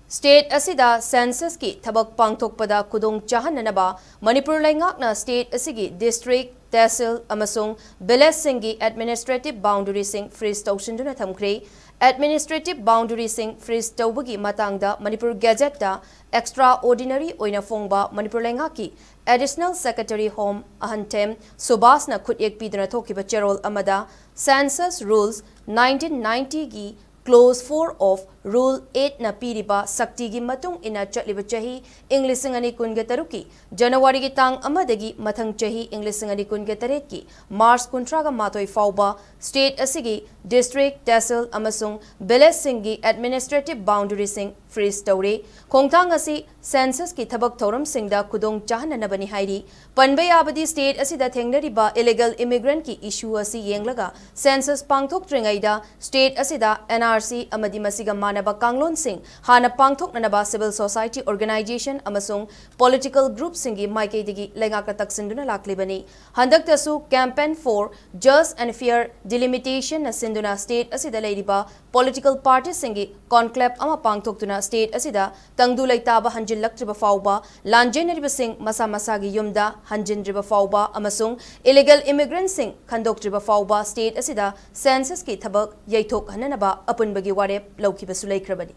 State asida census ki thabak pangthokpada kudong chahananaba Manipur laingakna state asigi district Tehsil Amasung village administrative boundary sing freeze Tousinduna Thamkhre administrative boundary sing freeze tawbagi matangda Manipur Gazette da extraordinary oina fongba Manipur laingaki additional secretary home ahantem Subasna khutyek pidana thokiba cherol amada census rules 1990 gi Clause 4 of Rule 8 na piriba sakti gi matung ina chatliba chahi English singani kunge taruki January gi tang amadagi mathang chahi English singani kunge taret ki March kuntraga matoi fauba state asigi district Tehsil Amasung village singi administrative boundary sing freeze tawre khongthang asi census ki thabak thoram singda kudong chahananabani hairi panbay abadi state asida thengnariba illegal immigrant ki issue asi yenglaga census pangthok tringaida state asida NRC amadi masiga manaba kanglon sing hana pangthok nanaba civil society organization amasung political group singi maikei digi lengaka taksinduna laklibani handak tasu campaign for just and fair delimitation na sinduna state asida leiriba political parties singi conclave ama pangthok tuna state asida tangdu laitaba hanjil laktriba fauba lanjenriba sing masa masagi yumda hanjinriba fauba amasung illegal immigrant sing khandoktriba fauba state asida census ki thabak yaithok hananaba apunbagi warep laukiba sulaikrabani